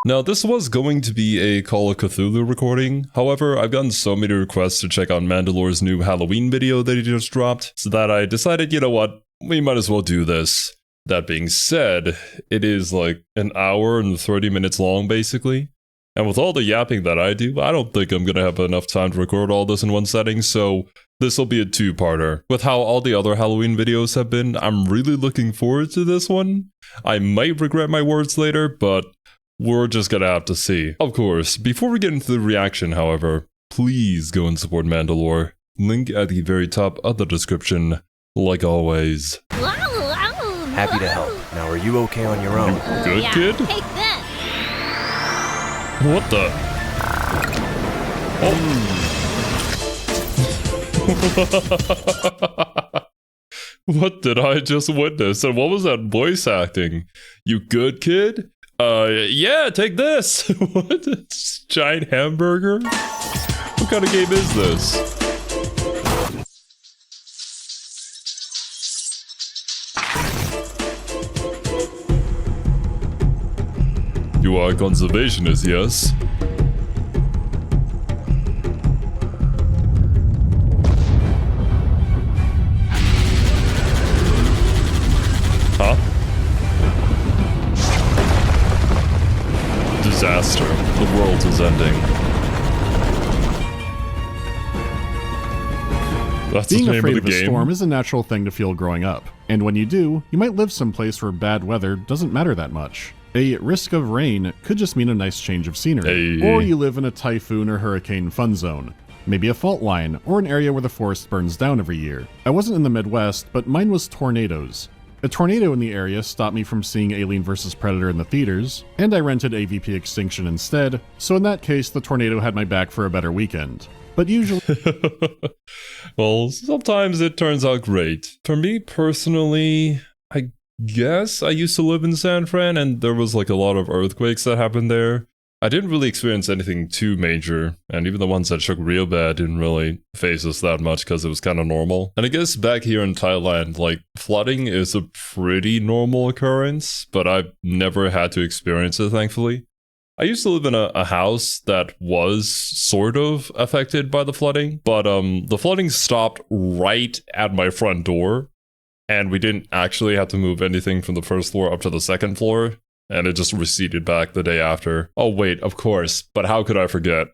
Now, this was going to be a Call of Cthulhu recording, however, I've gotten so many requests to check out Mandalore's new Halloween video that he just dropped, so that I decided, you know what, we might as well do this. That being said, it is like an hour and 30 minutes long, basically. And with all the yapping that I do, I don't think I'm gonna have enough time to record all this in one setting, so this will be a two-parter. With how all the other Halloween videos have been, I'm really looking forward to this one. I might regret my words later, but we're just gonna have to see. Of course, before we get into the reaction, however, please go and support Mandalore. Link at the very top of the description, like always. Happy to help. Now, are you okay on your own? Good, yeah. kid? Take this! What the? Oh. What did I just witness? And what was that voice acting? You good, kid? Yeah, take this! What? Giant hamburger? What kind of game is this? You are a conservationist, yes? Huh? Disaster. The world is ending. That's Being the name afraid of of the a game. storm is a natural thing to feel growing up, and when you do, you might live someplace where bad weather doesn't matter that much. A risk of rain could just mean a nice change of scenery, Hey. or you live in a typhoon or hurricane fun zone. Maybe a fault line, or an area where the forest burns down every year. I wasn't in the Midwest, but mine was tornadoes. A tornado in the area stopped me from seeing Alien vs. Predator in the theaters, and I rented AVP Extinction instead, so in that case the tornado had my back for a better weekend. But usually Well, sometimes it turns out great. For me personally, I guess I used to live in San Fran and there was like a lot of earthquakes that happened there. I didn't really experience anything too major, and even the ones that shook real bad didn't really phase us that much because it was kind of normal. And I guess back here in Thailand, like, flooding is a pretty normal occurrence, but I've never had to experience it, thankfully. I used to live in a house that was sort of affected by the flooding, but the flooding stopped right at my front door, and we didn't actually have to move anything from the first floor up to the second floor, and it just receded back the day after. Oh wait, of course, but how could I forget?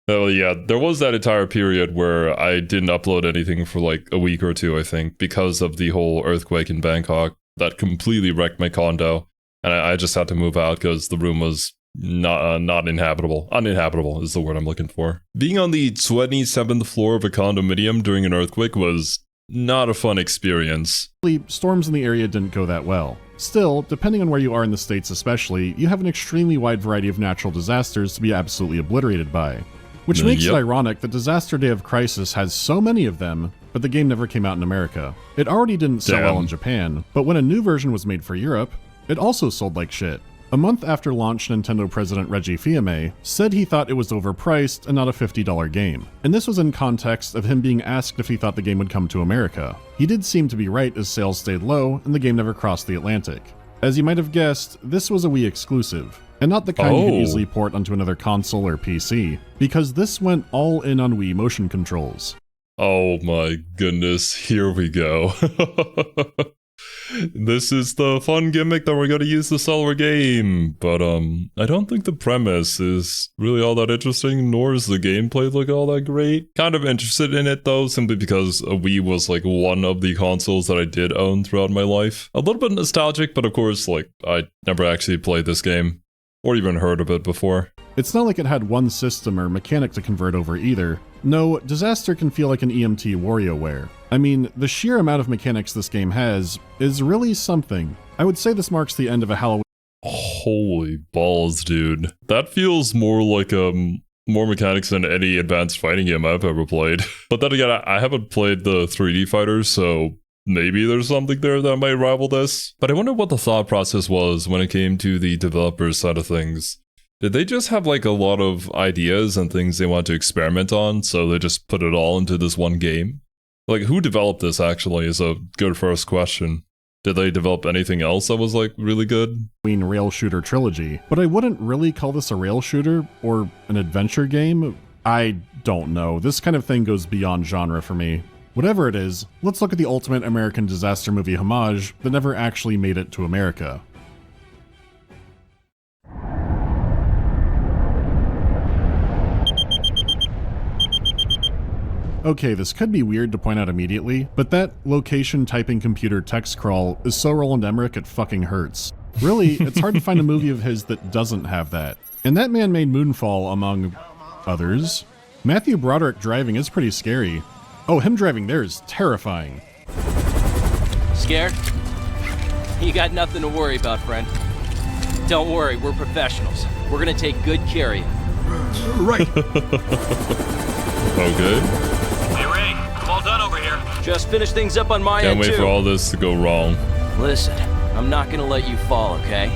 Oh yeah, there was that entire period where I didn't upload anything for like a week or two, I think, because of the whole earthquake in Bangkok that completely wrecked my condo, and I just had to move out because the room was not inhabitable. Uninhabitable is the word I'm looking for. Being on the 27th floor of a condominium during an earthquake was not a fun experience. storms in the area didn't go that well. Still, depending on where you are in the States especially, you have an extremely wide variety of natural disasters to be absolutely obliterated by. Which makes it ironic that Disaster Day of Crisis has so many of them, but the game never came out in America. It already didn't sell well in Japan, but when a new version was made for Europe, it also sold like shit. A month after launch, Nintendo president Reggie Fils-Aimé said he thought it was overpriced and not a $50 game. And this was in context of him being asked if he thought the game would come to America. He did seem to be right as sales stayed low and the game never crossed the Atlantic. As you might have guessed, this was a Wii exclusive, and not the kind you could easily port onto another console or PC, because this went all in on Wii motion controls. Oh my goodness, here we go. This is the fun gimmick that we're gonna use to sell our game, but I don't think the premise is really all that interesting, nor is the gameplay look all that great. Kind of interested in it though, simply because a Wii was like one of the consoles that I did own throughout my life. A little bit nostalgic, but of course, like, I never actually played this game, or even heard of it before. It's not like it had one system or mechanic to convert over either. No, Disaster can feel like an EMT WarioWare. I mean, the sheer amount of mechanics this game has is really something. I would say this marks the end of a Halloween. Holy balls, dude. That feels more like more mechanics than any advanced fighting game I've ever played. But then again, I haven't played the 3D fighters, so maybe there's something there that might rival this. But I wonder what the thought process was when it came to the developers side of things. Did they just have like a lot of ideas and things they want to experiment on, so they just put it all into this one game? Like, who developed this actually is a good first question. Did they develop anything else that was like really good? Rail shooter trilogy, but I wouldn't really call this a rail shooter or an adventure game. I don't know. This kind of thing goes beyond genre for me. Whatever it is, let's look at the ultimate American disaster movie homage that never actually made it to America. Okay, this could be weird to point out immediately, but that location typing computer text crawl is so Roland Emmerich it fucking hurts. Really, it's hard to find a movie of his that doesn't have that. And that man made Moonfall, among others. Matthew Broderick driving is pretty scary. Oh, him driving there is terrifying. Scared? You got nothing to worry about, friend. Don't worry, we're professionals. We're gonna take good care of you. Right. Okay. Hey, Ray, I'm all done over here. Just finish things up on my Can't end, wait too. for all this to go wrong. Listen, I'm not gonna let you fall, okay?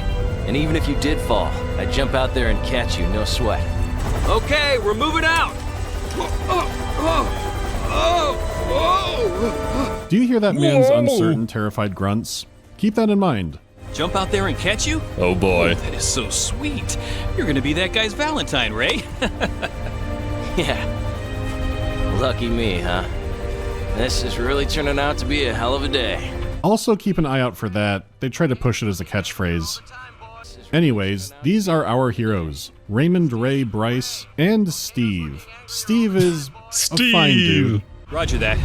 And even if you did fall, I'd jump out there and catch you, no sweat. Okay, we're moving out! Do you hear that man's uncertain, terrified grunts? Keep that in mind. Jump out there and catch you? Oh boy. That is so sweet. You're gonna be that guy's Valentine, Ray. Yeah. Lucky me, huh? This is really turning out to be a hell of a day. Also keep an eye out for that. They try to push it as a catchphrase. Anyways, these are our heroes. Raymond, Ray, Bryce, and Steve. Steve is a fine dude. Roger that.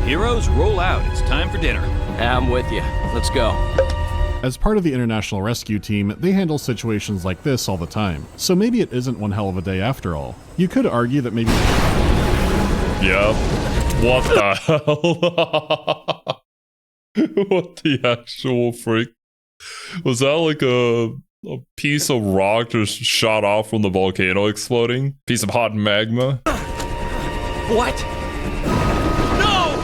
Heroes, roll out. It's time for dinner. I'm with you. Let's go. As part of the International Rescue Team, they handle situations like this all the time. So maybe it isn't one hell of a day after all. You could argue that maybe... Yep. What the hell? What the actual freak? Was that like a piece of rock just shot off from the volcano exploding? Piece of hot magma? What? No!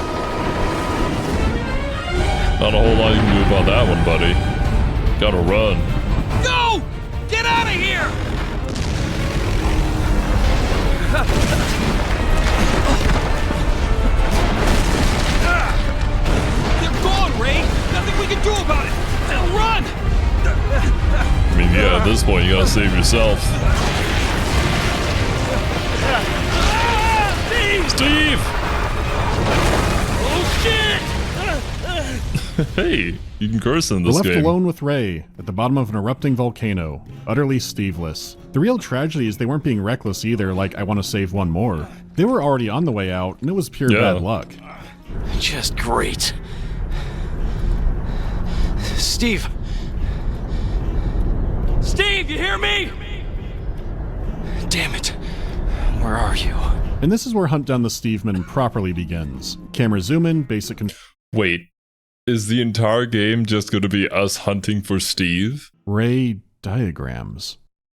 Not a whole lot you can do about that one, buddy. Gotta run. Go! Get out of here! They're gone, Ray! Nothing we can do about it! Now run! I mean, yeah, at this point, you gotta save yourself. Steve! Oh shit! Hey, you can curse in this We're left game. alone with Ray, at the bottom of an erupting volcano, utterly Steveless. The real tragedy is they weren't being reckless either, like I want to save one more. They were already on the way out, and it was pure bad luck. Just great. Steve! Steve, you hear me? Damn it. Where are you? And this is where Hunt Down the Steveman properly begins. Camera zoom in, basic control. Wait, is the entire game just gonna be us hunting for Steve? Ray diagrams.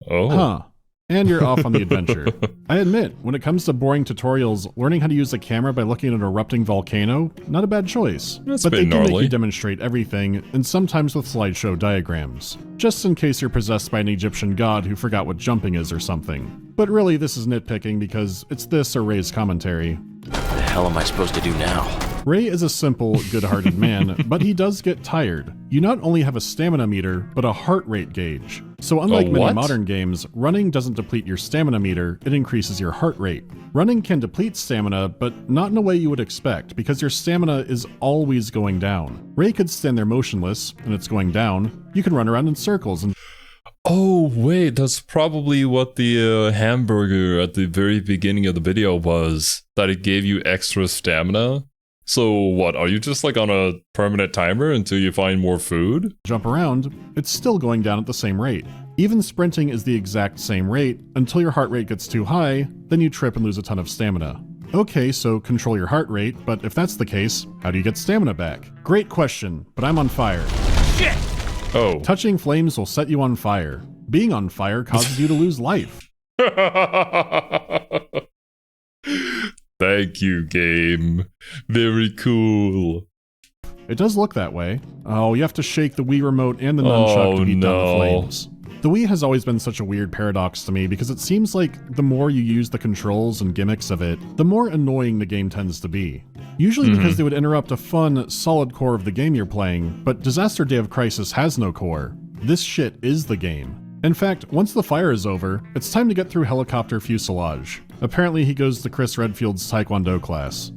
Oh. Huh. And you're off on the adventure. I admit, when it comes to boring tutorials, learning how to use a camera by looking at an erupting volcano, not a bad choice. That's But a they bit can make gnarly. you demonstrate everything, and sometimes with slideshow diagrams. Just in case you're possessed by an Egyptian god who forgot what jumping is or something. But really, this is nitpicking because it's this or Ray's commentary. What the hell am I supposed to do now? Ray is a simple, good-hearted man, but he does get tired. You not only have a stamina meter, but a heart rate gauge. So unlike many what? modern games, running doesn't deplete your stamina meter, it increases your heart rate. Running can deplete stamina, but not in a way you would expect, because your stamina is always going down. Ray could stand there motionless, and it's going down. You can run around in circles and Oh, wait, that's probably what the hamburger at the very beginning of the video was. That it gave you extra stamina. So what, are you just like on a permanent timer until you find more food? jump around, it's still going down at the same rate. Even sprinting is the exact same rate, until your heart rate gets too high, then you trip and lose a ton of stamina. Okay, so control your heart rate, but if that's the case, how do you get stamina back? Great question, but I'm on fire. Shit! Oh. Touching flames will set you on fire. Being on fire causes you to lose life. Thank you, game. Very cool. It does look that way. Oh, you have to shake the Wii remote and the nunchuck to heat down the flames. The Wii has always been such a weird paradox to me because it seems like the more you use the controls and gimmicks of it, the more annoying the game tends to be. Usually because they would interrupt a fun, solid core of the game you're playing, but Disaster Day of Crisis has no core. This shit is the game. In fact, once the fire is over, it's time to get through helicopter fuselage. Apparently he goes to Chris Redfield's Taekwondo class.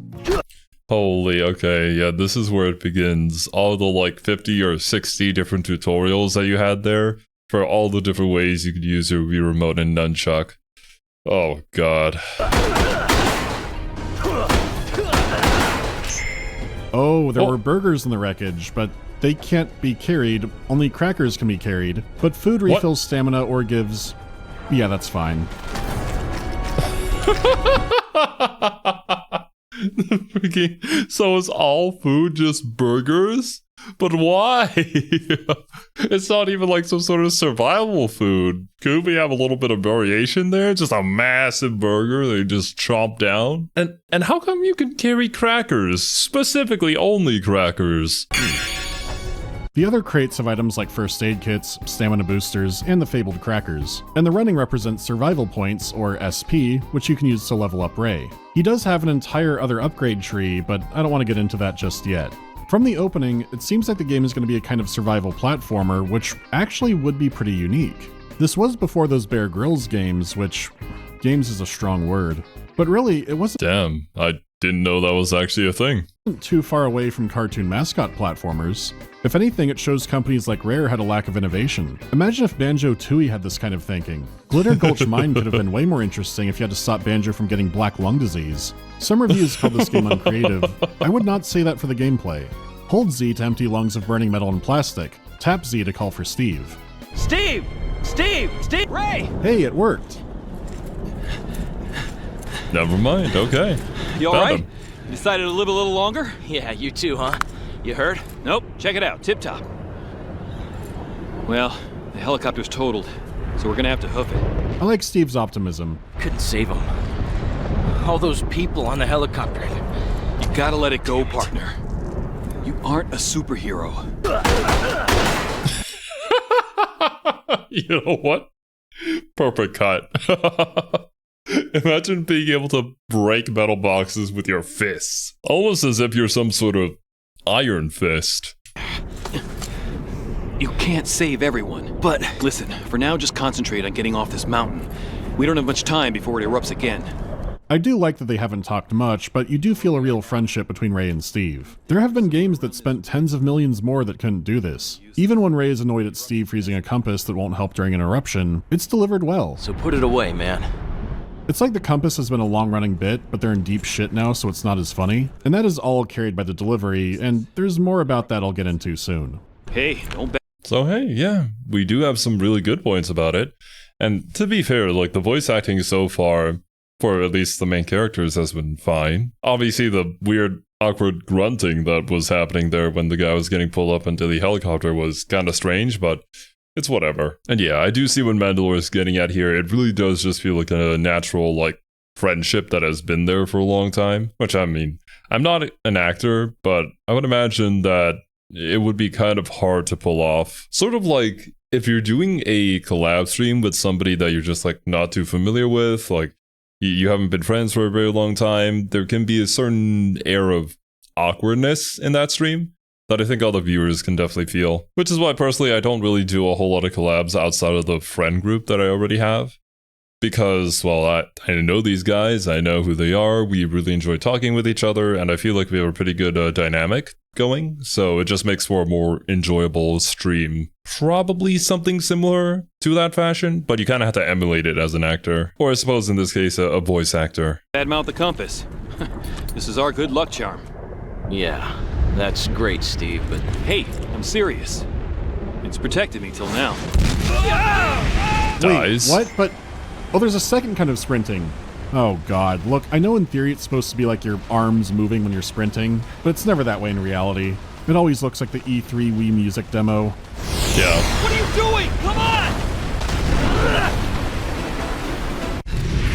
Holy, okay, yeah, this is where it begins. All the like 50 or 60 different tutorials that you had there for all the different ways you could use your Wii Remote and Nunchuck. Oh god. Oh, there were burgers in the wreckage, but they can't be carried. Only crackers can be carried. But food refills stamina or gives... Yeah, that's fine. So is all food just burgers? But why? It's not even like some sort of survival food. Could we have a little bit of variation there? Just a massive burger they just chomp down? And how come you can carry crackers? Specifically only crackers. The other crates have items like first aid kits, stamina boosters, and the fabled crackers. And the running represents survival points, or SP, which you can use to level up Ray. He does have an entire other upgrade tree, but I don't want to get into that just yet. From the opening, it seems like the game is going to be a kind of survival platformer, which actually would be pretty unique. This was before those Bear Grylls games, which... games is a strong word. But really, it wasn't... Damn, I didn't know that was actually a thing. Too far away from cartoon mascot platformers. If anything, it shows companies like Rare had a lack of innovation. Imagine if Banjo-Tooie had this kind of thinking. Glitter Gulch Mine could have been way more interesting if you had to stop Banjo from getting black lung disease. Some reviews called this game uncreative. I would not say that for the gameplay. Hold Z to empty lungs of burning metal and plastic. Tap Z to call for Steve. Steve! Steve! Steve! Ray! Hey, it worked. Never mind, okay. You Found alright? him. Decided to live a little longer? Yeah, you too, huh? You heard? Nope. Check it out. Tip top. Well, the helicopter's totaled, so we're gonna have to hoof it. I like Steve's optimism. Couldn't save him. All those people on the helicopter. You gotta let it go, partner. You aren't a superhero. You know what? Perfect cut. Imagine being able to break metal boxes with your fists. Almost as if you're some sort of Iron Fist. You can't save everyone. But listen, for now just concentrate on getting off this mountain. We don't have much time before it erupts again. I do like that they haven't talked much, but you do feel a real friendship between Ray and Steve. There have been games that spent tens of millions more that couldn't do this. Even when Ray is annoyed at Steve for using a compass that won't help during an eruption, it's delivered well. So put it away, man. It's like the compass has been a long-running bit, but they're in deep shit now, so it's not as funny. And that is all carried by the delivery, and there's more about that I'll get into soon. Hey, don't bet. So hey, yeah, we do have some really good points about it. And to be fair, like the voice acting so far, for at least the main characters, has been fine. Obviously the weird, awkward grunting that was happening there when the guy was getting pulled up into the helicopter was kind of strange, but it's whatever. And yeah, I do see what Mandalore is getting at here. It really does just feel like a natural, like, friendship that has been there for a long time. Which, I mean, I'm not an actor, but I would imagine that it would be kind of hard to pull off. Sort of like, if you're doing a collab stream with somebody that you're just, like, not too familiar with, like, you haven't been friends for a very long time, there can be a certain air of awkwardness in that stream that I think all the viewers can definitely feel. Which is why, personally, I don't really do a whole lot of collabs outside of the friend group that I already have. Because, well, I know these guys, I know who they are, we really enjoy talking with each other, and I feel like we have a pretty good dynamic going, so it just makes for a more enjoyable stream. Probably something similar to that fashion, but you kind of have to emulate it as an actor. Or I suppose in this case, a voice actor. Bad mount the compass. This is our good luck charm. Yeah, that's great, Steve, but... Hey, I'm serious. It's protected me till now. Dies. Wait, what? But... oh, there's a second kind of sprinting. Oh god, look, I know in theory it's supposed to be like your arms moving when you're sprinting, but it's never that way in reality. It always looks like the E3 Wii Music demo. Yeah. What are you doing? Come on!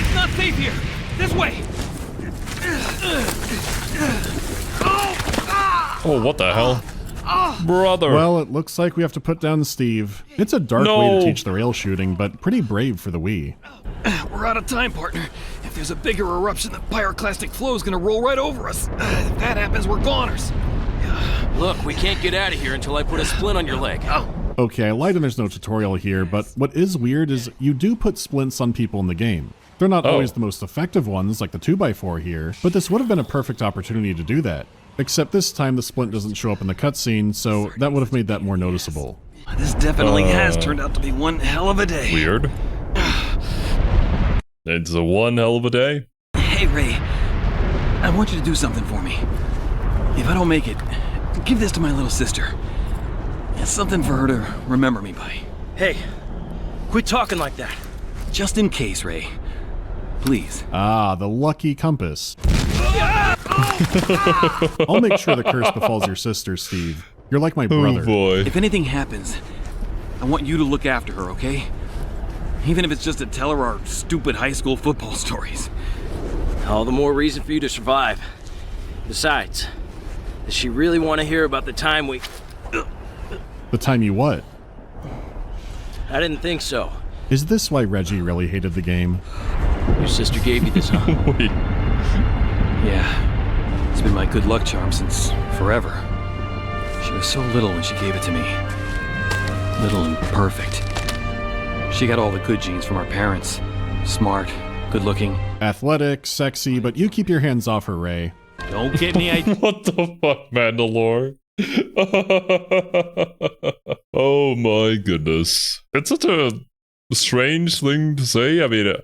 It's not safe here! This way! Oh, what the hell? Brother. Well, it looks like we have to put down Steve. It's a dark way to teach the rail shooting, but pretty brave for the Wii. We're out of time, partner. If there's a bigger eruption, the pyroclastic flow is gonna roll right over us. If that happens, we're goners. Look, we can't get out of here until I put a splint on your leg. Okay, I lied and there's no tutorial here, but what is weird is you do put splints on people in the game. They're not always the most effective ones, like the 2x4 here, but this would have been a perfect opportunity to do that. Except this time the splint doesn't show up in the cutscene, so that would have made that more noticeable. This definitely has turned out to be one hell of a day. Weird. It's a one hell of a day. Hey, Ray. I want you to do something for me. If I don't make it, give this to my little sister. It's something for her to remember me by. Hey, quit talking like that. Just in case, Ray. Please. Ah, the lucky compass. I'll make sure the curse befalls your sister, Steve. You're like my brother. Oh boy. If anything happens, I want you to look after her, okay? Even if it's just to tell her our stupid high school football stories. All the more reason for you to survive. Besides, does she really want to hear about the time we... The time you what? I didn't think so. Is this why Reggie really hated the game? Your sister gave you this, huh? Wait. Yeah. It's been my good luck charm since forever. She was so little when she gave it to me. Little and perfect. She got all the good genes from our parents. Smart, good looking. Athletic, sexy, but you keep your hands off her, Ray. Don't get me What the fuck, Mandalore? Oh my goodness. It's such a strange thing to say. I mean,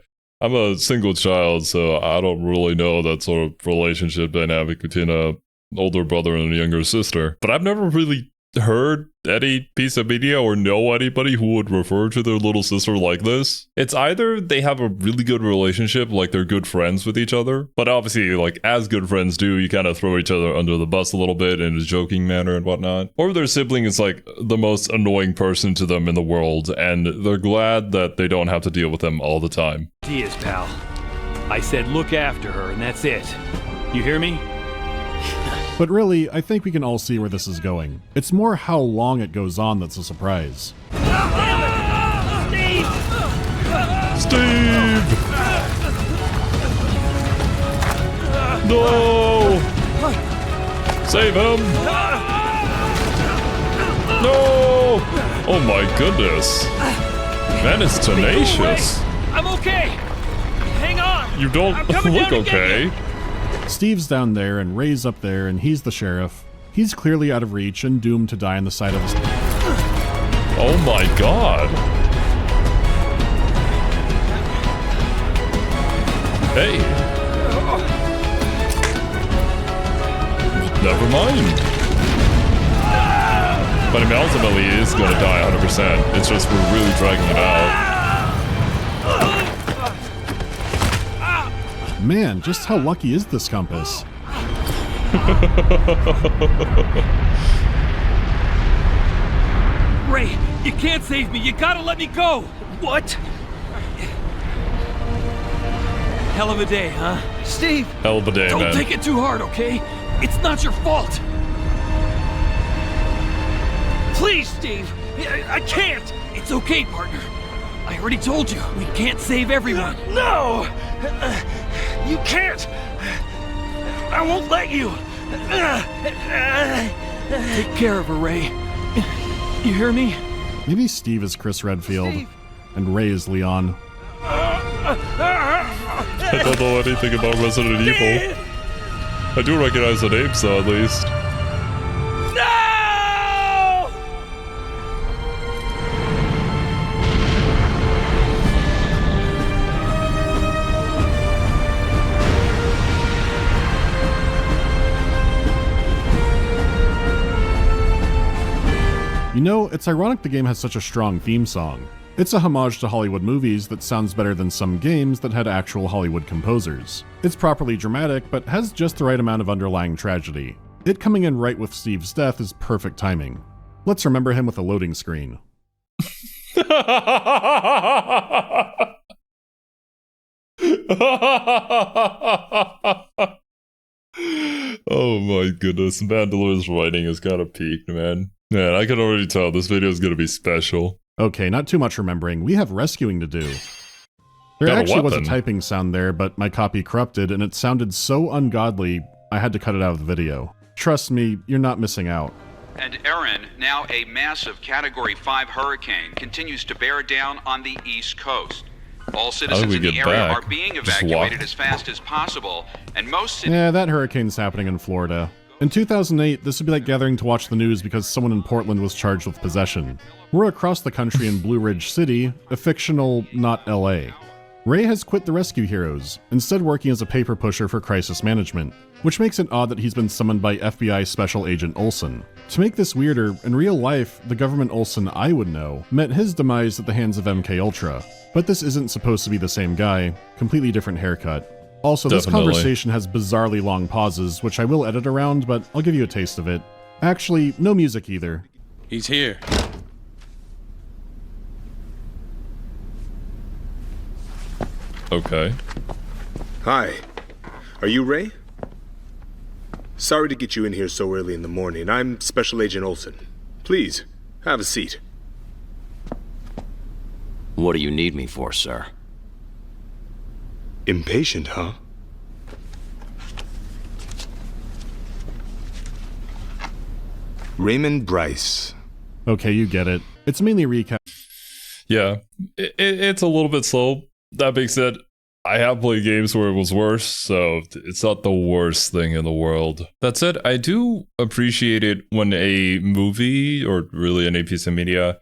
I'm a single child, so I don't really know that sort of relationship dynamic between a older brother and a younger sister. But I've never really heard any piece of media or know anybody who would refer to their little sister like this. It's either they have a really good relationship, like they're good friends with each other, but obviously, like, as good friends do, you kind of throw each other under the bus a little bit in a joking manner and whatnot. Or their sibling is like the most annoying person to them in the world, and they're glad that they don't have to deal with them all the time. Diaz, pal. I said look after her, and that's it. You hear me? But really, I think we can all see where this is going. It's more how long it goes on that's a surprise. Steve! No! Save him! No! Oh my goodness. Man, it's tenacious. I'm okay. Hang on. You don't look okay. Steve's down there and Ray's up there and he's the sheriff. He's clearly out of reach and doomed to die on the side of his... Oh my god. Hey. Never mind. But I mean, ultimately, he is going to die 100%. It's just we're really dragging it out. Man, just how lucky is this compass? Ray, you can't save me. You gotta let me go. What? Hell of a day, huh? Steve! Hell of a day, Don't man. take it too hard, okay? It's not your fault. Please, Steve. I can't. It's okay, partner. I already told you, we can't save everyone. No! You can't! I won't let you! Take care of her, Ray. You hear me? Maybe Steve is Chris Redfield and Ray is Leon. I don't know anything about Resident Evil. I do recognize the names, though, at least. No! You know, it's ironic the game has such a strong theme song. It's a homage to Hollywood movies that sounds better than some games that had actual Hollywood composers. It's properly dramatic, but has just the right amount of underlying tragedy. It coming in right with Steve's death is perfect timing. Let's remember him with a loading screen. Oh my goodness, Mandalore's writing has got a peak, man. Man, I can already tell this video is gonna be special. Okay, not too much remembering. We have rescuing to do. There Got a actually was a weapon. typing sound there, but my copy corrupted and it sounded so ungodly, I had to cut it out of the video. Trust me, you're not missing out. And Erin, now a massive Category 5 hurricane, continues to bear down on the East Coast. All citizens in the area are being evacuated as fast as possible, and most cities... Yeah, that hurricane's happening in Florida. In 2008, this would be like gathering to watch the news because someone in Portland was charged with possession. We're across the country in Blue Ridge City, a fictional, not LA. Ray has quit the Rescue Heroes, instead working as a paper pusher for crisis management, which makes it odd that he's been summoned by FBI Special Agent Olsen. To make this weirder, in real life, the government Olsen I would know met his demise at the hands of MKUltra. But this isn't supposed to be the same guy, completely different haircut. Also, this conversation has bizarrely long pauses, which I will edit around, but I'll give you a taste of it. Actually, no music either. He's here. Okay. Hi. Are you Ray? Sorry to get you in here so early in the morning. I'm Special Agent Olsen. Please, have a seat. What do you need me for, sir? Impatient, huh? Raymond Bryce. Okay, you get it. It's mainly recap. Yeah, it's a little bit slow. That being said, I have played games where it was worse, so it's not the worst thing in the world. That said, I do appreciate it when a movie, or really any piece of media,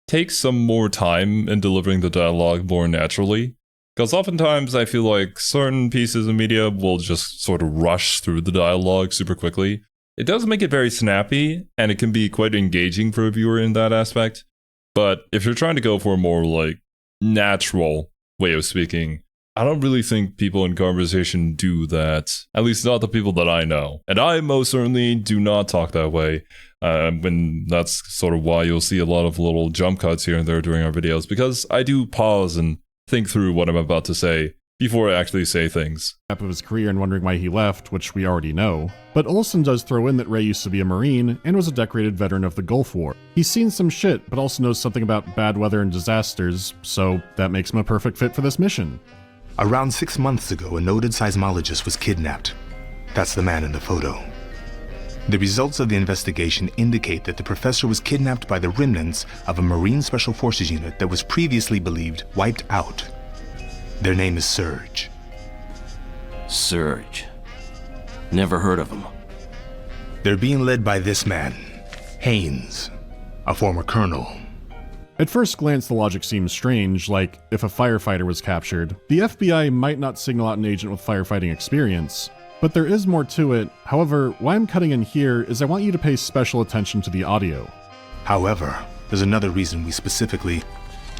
takes some more time in delivering the dialogue more naturally. Because oftentimes I feel like certain pieces of media will just sort of rush through the dialogue super quickly. It does make it very snappy, and it can be quite engaging for a viewer in that aspect. But if you're trying to go for a more like natural way of speaking, I don't really think people in conversation do that. At least not the people that I know. And I most certainly do not talk that way. And that's sort of why you'll see a lot of little jump cuts here and there during our videos, because I do pause and think through what I'm about to say before I actually say things. Of his career and wondering why he left, which we already know. But Olsen does throw in that Ray used to be a Marine and was a decorated veteran of the Gulf War. He's seen some shit, but also knows something about bad weather and disasters, so that makes him a perfect fit for this mission. Around 6 months ago, a noted seismologist was kidnapped. That's the man in the photo. The results of the investigation indicate that the professor was kidnapped by the remnants of a Marine Special Forces unit that was previously believed wiped out. Their name is Surge. Surge. Never heard of him. They're being led by this man, Haynes, a former colonel. At first glance, the logic seems strange, like if a firefighter was captured, the FBI might not signal out an agent with firefighting experience. But there is more to it. However, why I'm cutting in here is I want you to pay special attention to the audio. However, there's another reason we specifically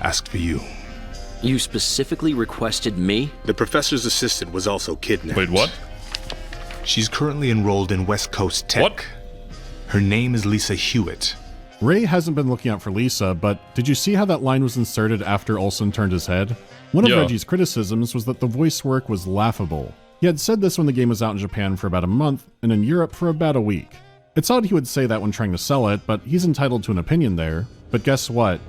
asked for you. You specifically requested me? The professor's assistant was also kidnapped. Wait, what? She's currently enrolled in West Coast Tech. What? Her name is Lisa Hewitt. Ray hasn't been looking out for Lisa, but did you see how that line was inserted after Olsen turned his head? One of Reggie's criticisms was that the voice work was laughable. He had said this when the game was out in Japan for about a month, and in Europe for about a week. It's odd he would say that when trying to sell it, but he's entitled to an opinion there. But guess what?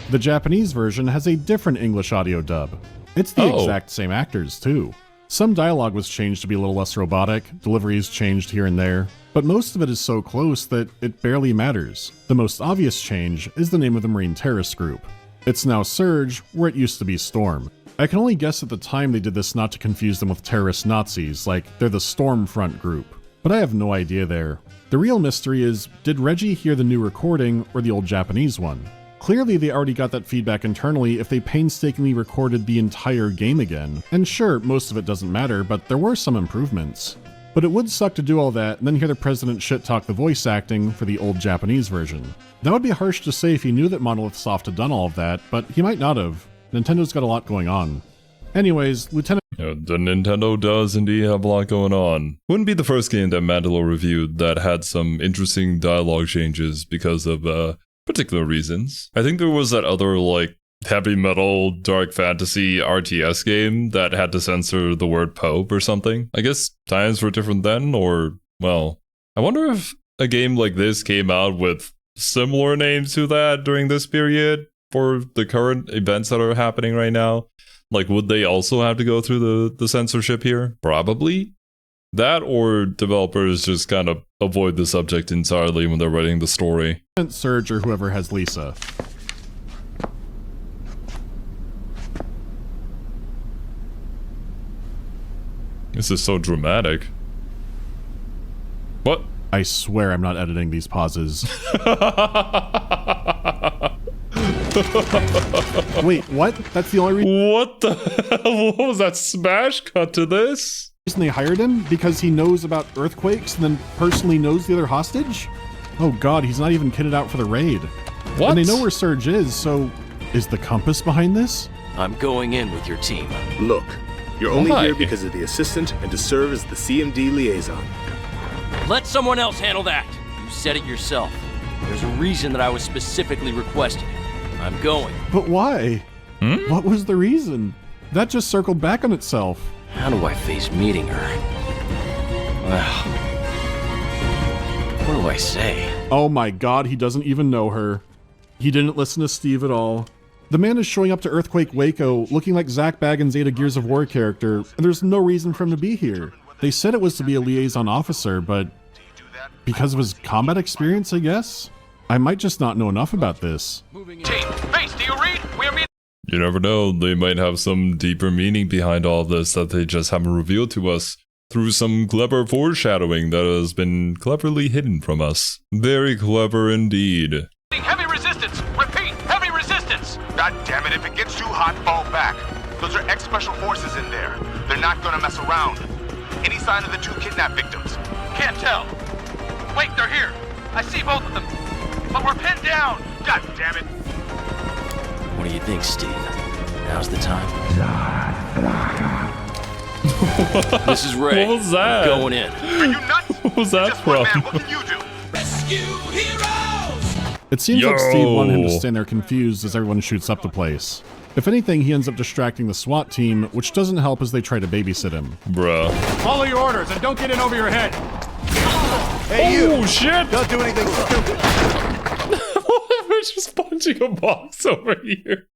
The Japanese version has a different English audio dub. It's the exact same actors, too. Some dialogue was changed to be a little less robotic, deliveries changed here and there, but most of it is so close that it barely matters. The most obvious change is the name of the Marine terrorist group. It's now Surge, where it used to be Storm. I can only guess at the time they did this not to confuse them with terrorist Nazis, like they're the Stormfront group. But I have no idea there. The real mystery is, did Reggie hear the new recording or the old Japanese one? Clearly they already got that feedback internally if they painstakingly recorded the entire game again. And sure, most of it doesn't matter, but there were some improvements. But it would suck to do all that and then hear the president shit-talk the voice acting for the old Japanese version. That would be harsh to say if he knew that Monolith Soft had done all of that, but he might not have. Nintendo's got a lot going on. Anyways, Lieutenant... The Nintendo does indeed have a lot going on. Wouldn't be the first game that Mandalore reviewed that had some interesting dialogue changes because of particular reasons. I think there was that other, like, heavy metal, dark fantasy RTS game that had to censor the word Pope or something. I guess times were different then, or Well, I wonder if a game like this came out with similar names to that during this period for the current events that are happening right now. Like, would they also have to go through the censorship here? Probably. That, or developers just kind of avoid the subject entirely when they're writing the story. Surge or whoever has Lisa. This is so dramatic. What? I swear I'm not editing these pauses. Wait, what? That's the only reason? What the hell? What was that smash cut to this? They hired him because he knows about earthquakes and then personally knows the other hostage? Oh god, he's not even kitted out for the raid. What? And they know where Surge is, so is the compass behind this? I'm going in with your team. Look, you're only Why? here because of the assistant and to serve as the CMD liaison. Let someone else handle that. You said it yourself. There's a reason that I was specifically requested. I'm going. But why? What was the reason? That just circled back on itself. How do I face meeting her? Well, what do I say? Oh my god, he doesn't even know her. He didn't listen to Steve at all. The man is showing up to Earthquake Waco looking like Zach Baggins' Ada Gears of War character, and there's no reason for him to be here. They said it was to be a liaison officer, but because of his combat experience, I guess? I might just not know enough about this. Team, base, do you read? We're meeting. You never know, they might have some deeper meaning behind all of this that they just haven't revealed to us through some clever foreshadowing that has been cleverly hidden from us. Very clever indeed. Heavy resistance! Repeat, heavy resistance! God damn it, if it gets too hot, fall back. Those are ex-special forces in there. They're not gonna mess around. Any sign of the 2 kidnap victims? Can't tell. Wait, they're here. I see both of them. But we're pinned down. God damn it. What do you think, Steve? Now's the time. This is Ray. What was that? I'm going in. Are you nuts? What was that Just one from? man, what can you do? It seems like Steve Yo. wanted him to stand there confused as everyone shoots up the place. If anything, he ends up distracting the SWAT team, which doesn't help as they try to babysit him. Bruh. Follow your orders and don't get in over your head. Oh shit! Don't do anything stupid. We're just punching a box over here.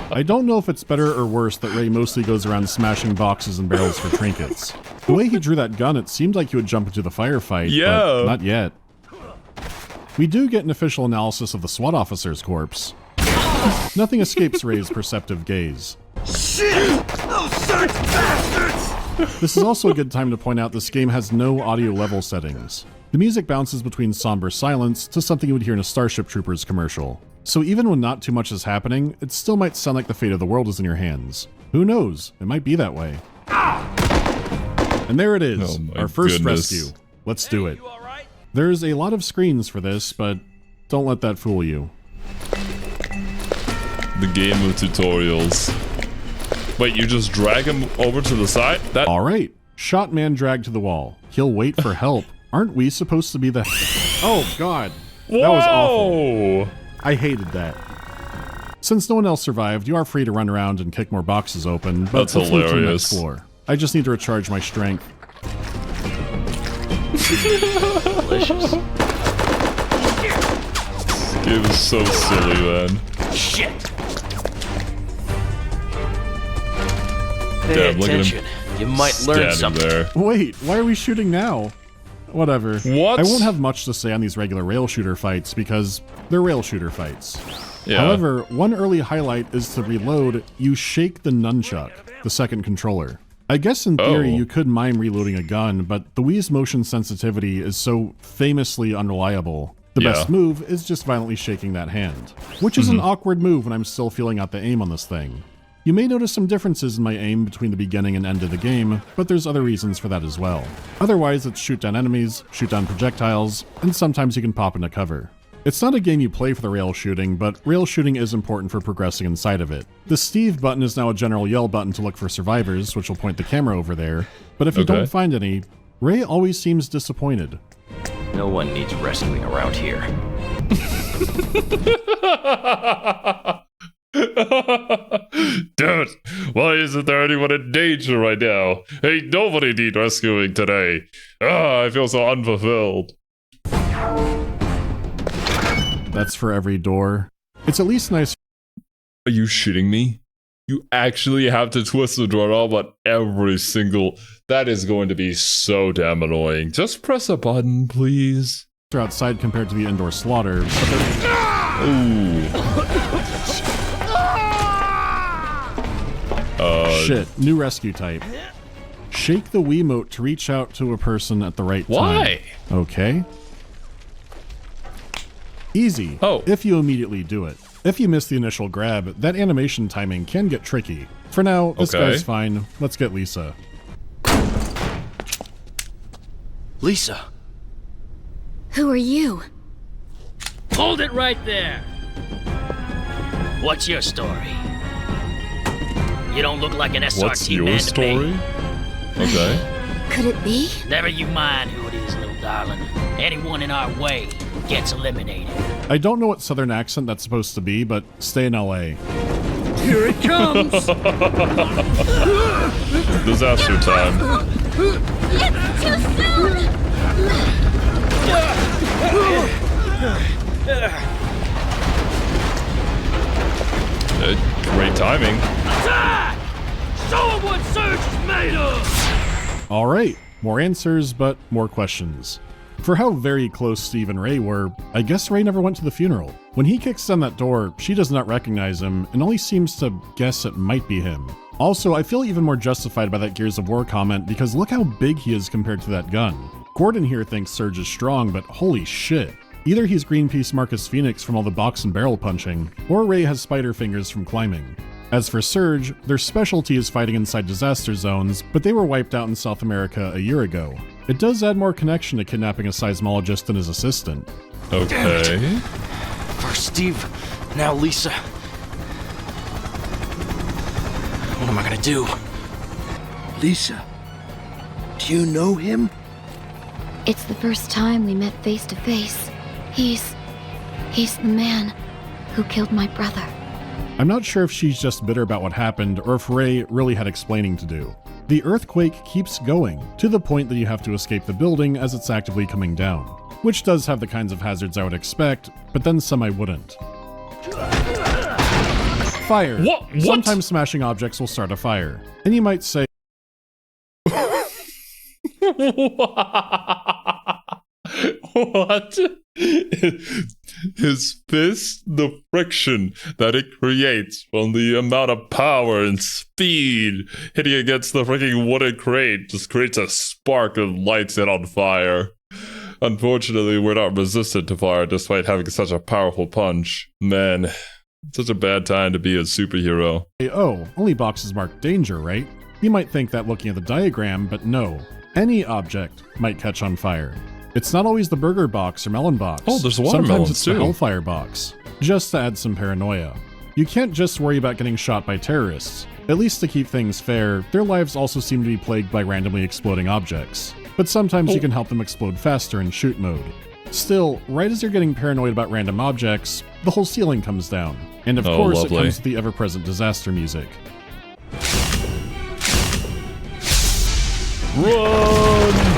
I don't know if it's better or worse that Ray mostly goes around smashing boxes and barrels for trinkets. The way he drew that gun, it seemed like he would jump into the firefight, Yeah. but not yet. We do get an official analysis of the SWAT officer's corpse. Nothing escapes Ray's perceptive gaze. Shit! Those sons of bastards! This is also a good time to point out this game has no audio level settings. The music bounces between somber silence to something you would hear in a Starship Troopers commercial. So even when not too much is happening, it still might sound like the fate of the world is in your hands. Who knows? It might be that way. And there it is, Oh my our first goodness. rescue. Let's do it. There's a lot of screens for this, but don't let that fool you. The game of tutorials. Wait, you just drag him over to the side? That Alright, shot man dragged to the wall. He'll wait for help. Aren't we supposed to be the... Oh god, that was awful. Whoa! I hated that. Since no one else survived, you are free to run around and kick more boxes open, but That's let's move to the hilarious. next floor. I just need to recharge my strength. Delicious. This game is so silly, man. Shit! Damn, Pay look at him attention. You might learn standing something. there. Wait, why are we shooting now? Whatever. What? I won't have much to say on these regular rail shooter fights because they're rail shooter fights. Yeah. However, one early highlight is to reload, you shake the nunchuck, the second controller. I guess in theory Oh. you could mime reloading a gun, but the Wii's motion sensitivity is so famously unreliable. The Yeah. best move is just violently shaking that hand, which is an awkward move when I'm still feeling out the aim on this thing. You may notice some differences in my aim between the beginning and end of the game, but there's other reasons for that as well. Otherwise, it's shoot down enemies, shoot down projectiles, and sometimes you can pop into cover. It's not a game you play for the rail shooting, but rail shooting is important for progressing inside of it. The Steve button is now a general yell button to look for survivors, which will point the camera over there, but if you Okay. don't find any, Ray always seems disappointed. No one needs rescuing around here. Dude, Why isn't there anyone in danger right now? Ain't nobody need rescuing today. I feel so unfulfilled. That's for every door. It's at least nice. Are you shitting me? You actually have to twist the doorbell, but every single... That is going to be so damn annoying. Just press a button, please. They're outside compared to the indoor slaughter. Shit, new rescue type. Shake the Wiimote to reach out to a person at the right time. Why? Okay. Easy. Oh. If you immediately do it. If you miss the initial grab, that animation timing can get tricky. For now, this guy's fine. Let's get Lisa. Lisa. Who are you? Hold it right there. What's your story? You don't look like an SRT What's your man story? to me. Okay. Could it be? Never you mind who it is, little darling. Anyone in our way gets eliminated. I don't know what southern accent that's supposed to be, but stay in LA. Here it comes! Disaster time. It's too soon! Great timing. Attack! Show 'em what Surge is made of! Alright, more answers, but more questions. For how very close Steve and Ray were, I guess Ray never went to the funeral. When he kicks down that door, she does not recognize him and only seems to guess it might be him. Also, I feel even more justified by that Gears of War comment because look how big he is compared to that gun. Gordon here thinks Surge is strong, but holy shit. Either he's Greenpeace Marcus Phoenix from all the box and barrel punching, or Ray has spider fingers from climbing. As for Surge, their specialty is fighting inside disaster zones, but they were wiped out in South America a year ago. It does add more connection to kidnapping a seismologist and his assistant. Okay. First Steve, now Lisa. What am I gonna do? Lisa, do you know him? It's the first time we met face to face. He's the man who killed my brother. I'm not sure if she's just bitter about what happened or if Ray really had explaining to do. The earthquake keeps going, to the point that you have to escape the building as it's actively coming down, which does have the kinds of hazards I would expect, but then some I wouldn't. Fire. What? Sometimes smashing objects will start a fire. And you might say, What? His fist, the friction that it creates from the amount of power and speed hitting against the freaking wooden crate just creates a spark and lights it on fire. Unfortunately, we're not resistant to fire despite having such a powerful punch. Man, such a bad time to be a superhero. oh, only boxes marked danger, right? You might think that looking at the diagram, but no. Any object might catch on fire. It's not always the burger box or melon box. Oh, there's watermelons Sometimes it's too. the hellfire box. Just to add some paranoia. You can't just worry about getting shot by terrorists. At least to keep things fair, their lives also seem to be plagued by randomly exploding objects. But sometimes you can help them explode faster in shoot mode. Still, right as you're getting paranoid about random objects, the whole ceiling comes down. And of course, lovely. it comes with the ever-present disaster music. Run!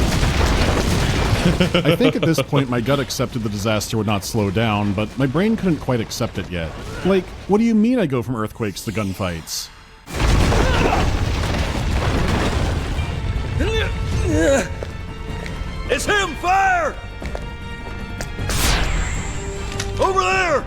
I think at this point my gut accepted the disaster would not slow down, but my brain couldn't quite accept it yet. Like, what do you mean I go from earthquakes to gunfights? It's him! Fire! Over there!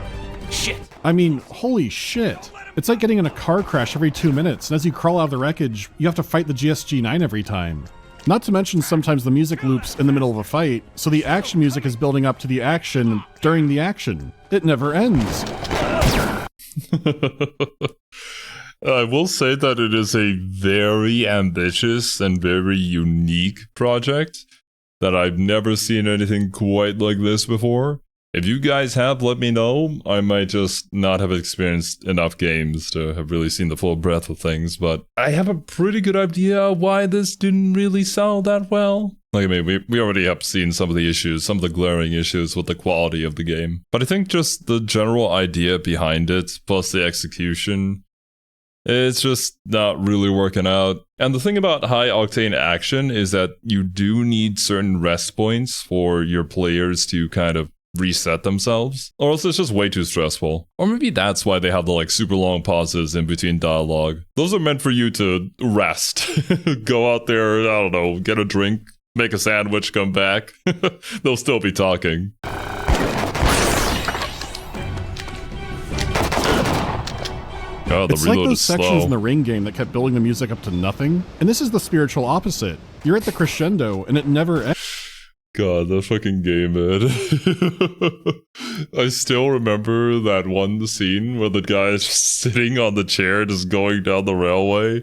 Shit! I mean, holy shit. It's like getting in a car crash every 2 minutes, and as you crawl out of the wreckage, you have to fight the GSG-9 every time. Not to mention sometimes the music loops in the middle of a fight, so the action music is building up to the action during the action. It never ends. I will say that it is a very ambitious and very unique project that I've never seen anything quite like this before. If you guys have, let me know. I might just not have experienced enough games to have really seen the full breadth of things, but I have a pretty good idea why this didn't really sell that well. Like, I mean, we already have seen some of the issues, some of the glaring issues with the quality of the game. But I think just the general idea behind it, plus the execution, It's just not really working out. And the thing about high octane action is that you do need certain rest points for your players to kind of reset themselves, or else it's just way too stressful. Or maybe that's why they have the like super long pauses in between dialogue. Those are meant for you to rest. Go out there, I don't know, get a drink, make a sandwich, come back. They'll still be talking. God, it's like those sections in the Ring game that kept building the music up to nothing, and this is the spiritual opposite. You're at the crescendo, and it never ends. God, that fucking game, man. I still remember that one scene where the guy is just sitting on the chair, just going down the railway,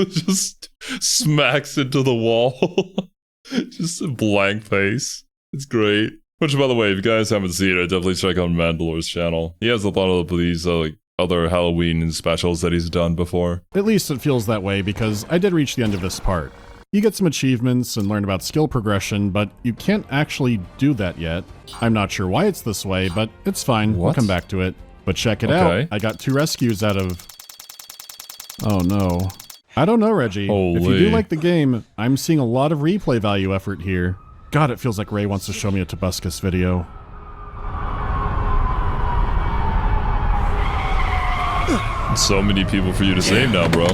just smacks into the wall. Just a blank face. It's great. Which, by the way, if you guys haven't seen it, definitely check out Mandalore's channel. He has a lot of these like other Halloween specials that he's done before. At least it feels that way, because I did reach the end of this part. You get some achievements and learn about skill progression, but you can't actually do that yet. I'm not sure why it's this way, but it's fine. We'll come back to it. But check it out. I got 2 rescues out of... Oh no. I don't know, Reggie. Holy. If you do like the game, I'm seeing a lot of replay value effort here. God, it feels like Ray wants to show me a Tobuscus video. So many people for you to save now, bro.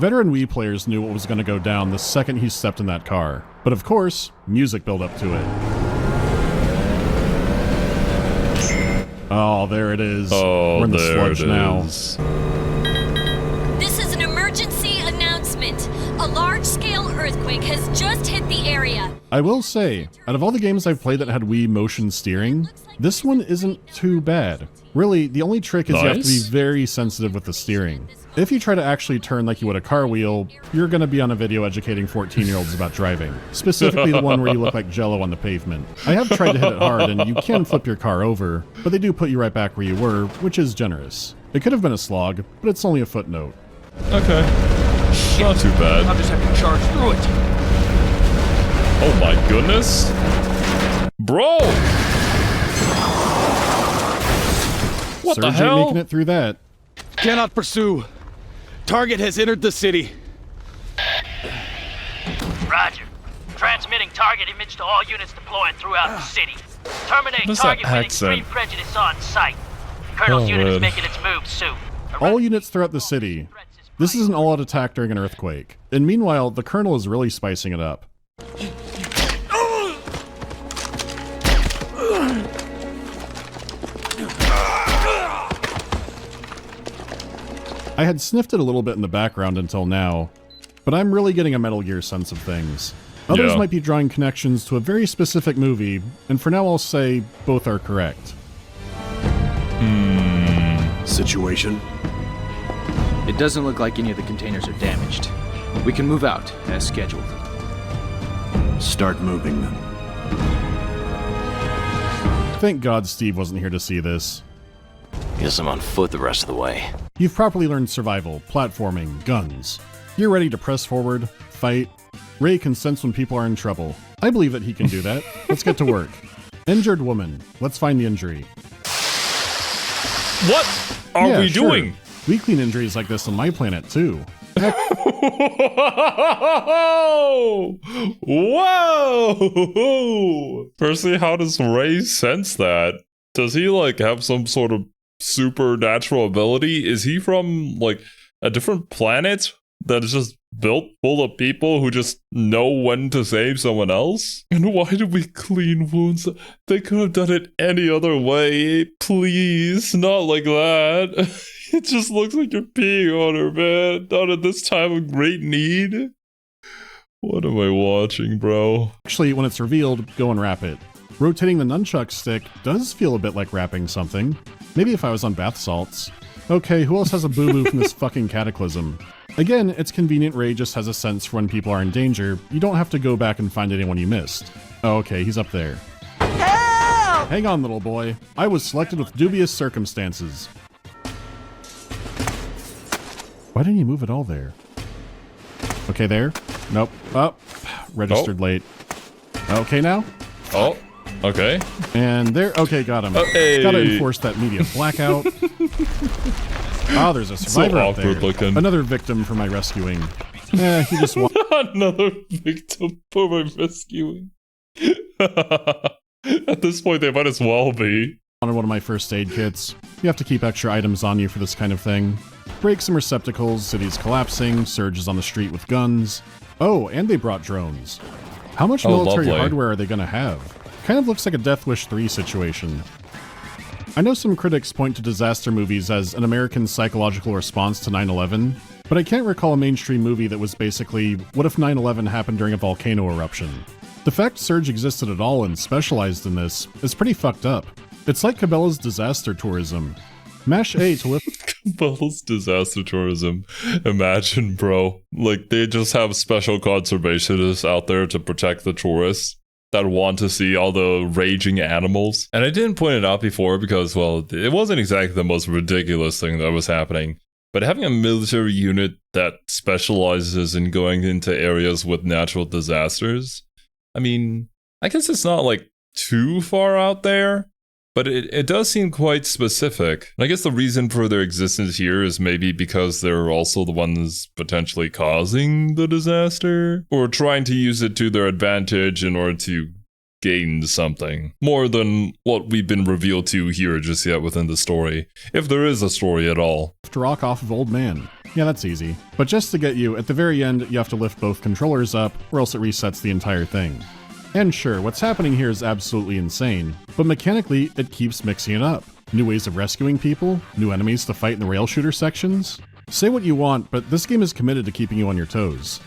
Veteran Wii players knew what was going to go down the second he stepped in that car. But of course, music built up to it. Oh, there it is. Oh, we're in the there sludge it now. is. This is an emergency announcement. A large-scale earthquake has just hit the area. I will say, out of all the games I've played that had Wii motion steering, this one isn't too bad. Really, the only trick is you have to be very sensitive with the steering. If you try to actually turn like you would a car wheel, you're going to be on a video educating 14-year-olds about driving. Specifically the one where you look like Jello on the pavement. I have tried to hit it hard and you can flip your car over, but they do put you right back where you were, which is generous. It could have been a slog, but it's only a footnote. Okay. Not too bad. I'll just have to charge through it. Oh my goodness. Bro! What the hell? Making it through that. Cannot pursue. Target has entered the city. Roger. Transmitting target image to all units deployed throughout the city. Terminate target with extreme prejudice on site. Colonel's unit is making its move soon. All units throughout the city. This is an all-out attack during an earthquake. And meanwhile, the Colonel is really spicing it up. I had sniffed it a little bit in the background until now, but I'm really getting a Metal Gear sense of things. Others might be drawing connections to a very specific movie, and for now I'll say both are correct. Situation? It doesn't look like any of the containers are damaged. We can move out, as scheduled. Start moving them. Thank God Steve wasn't here to see this. Guess I'm on foot the rest of the way. You've properly learned survival, platforming, guns. You're ready to press forward, fight. Ray can sense when people are in trouble. I believe that he can do that. Let's get to work. Injured woman. Let's find the injury. What are we doing? We clean injuries like this on my planet, too. Whoa! Firstly, how does Ray sense that? Does he, like, have some sort of supernatural ability? Is he from, like, a different planet that is just built full of people who just know when to save someone else? And why do we clean wounds? They could have done it any other way. Please, not like that. It just looks like you're peeing on her, man. Not at this time of great need. What am I watching, bro? Actually, when it's revealed, go and wrap it. Rotating the nunchuck stick does feel a bit like wrapping something. Maybe if I was on bath salts. Okay, who else has a boo-boo from this fucking cataclysm? Again, it's convenient Ray just has a sense for when people are in danger. You don't have to go back and find anyone you missed. Oh, okay, he's up there. Help! Hang on, little boy. I was selected with dubious circumstances. Why didn't you move at all there? Okay, there. Nope. Oh, registered late. Okay now? Oh. Okay. And there, okay, got him. Hey. Gotta enforce that media blackout. Oh, there's a survivor so up there. looking. Another victim for my rescuing. He just Another victim for my rescuing. At this point, they might as well be. Wanted one of my first aid kits. You have to keep extra items on you for this kind of thing. Break some receptacles, cities collapsing, surges on the street with guns. Oh, and they brought drones. How much military hardware are they gonna have? Kind of looks like a Death Wish 3 situation. I know some critics point to disaster movies as an American psychological response to 9/11, but I can't recall a mainstream movie that was basically, what if 9/11 happened during a volcano eruption? The fact Surge existed at all and specialized in this is pretty fucked up. It's like Cabela's disaster tourism. Mash A to lift. Cabela's disaster tourism. Imagine, bro. Like, they just have special conservationists out there to protect the tourists that want to see all the raging animals. And I didn't point it out before because, well, it wasn't exactly the most ridiculous thing that was happening. But having a military unit that specializes in going into areas with natural disasters, I mean, I guess it's not like too far out there, but it does seem quite specific. And I guess the reason for their existence here is maybe because they're also the ones potentially causing the disaster, or trying to use it to their advantage in order to gain something. More than what we've been revealed to here just yet within the story, if there is a story at all. Rock off of Old Man. Yeah, that's easy. But just to get you, at the very end, you have to lift both controllers up, or else it resets the entire thing. And sure, what's happening here is absolutely insane, but mechanically, it keeps mixing it up. New ways of rescuing people, new enemies to fight in the rail shooter sections. Say what you want, but this game is committed to keeping you on your toes.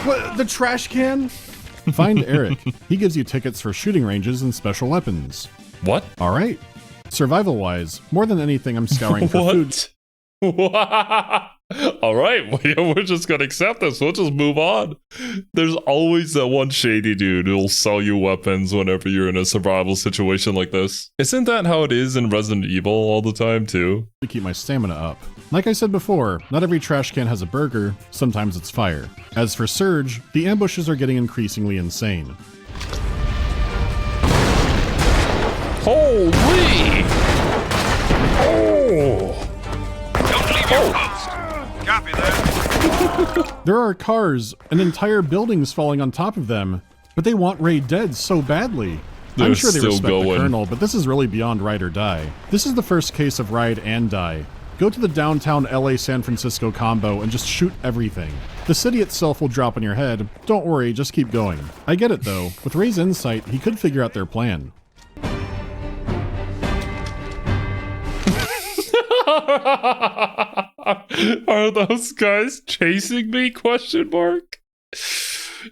What? The trash can? Find Eric. He gives you tickets for shooting ranges and special weapons. What? Alright. Survival-wise, more than anything, I'm scouring for food. Alright, we're just gonna accept this. We'll just move on. There's always that one shady dude who'll sell you weapons whenever you're in a survival situation like this. Isn't that how it is in Resident Evil all the time, too? To keep my stamina up. Like I said before, not every trash can has a burger, sometimes it's fire. As for Surge, the ambushes are getting increasingly insane. Holy! Oh! Don't leave your post. Copy that. There are cars and entire buildings falling on top of them, but they want Ray dead so badly. I'm sure they respect the Colonel, but this is really beyond ride or die. This is the first case of ride and die. Go to the downtown LA-San Francisco combo and just shoot everything. The city itself will drop on your head. Don't worry, just keep going. I get it though. With Ray's insight, he could figure out their plan. Are those guys chasing me? Question mark.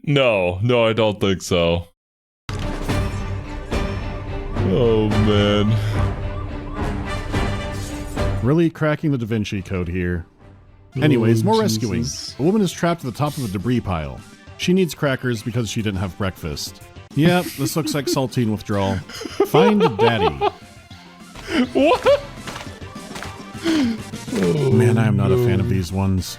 No, I don't think so. Oh man. Really cracking the Da Vinci Code here. Anyways, more rescuing. A woman is trapped at the top of a debris pile. She needs crackers because she didn't have breakfast. Yep, this looks like saltine withdrawal. Find Daddy. What? Oh, man, I am not a fan of these ones.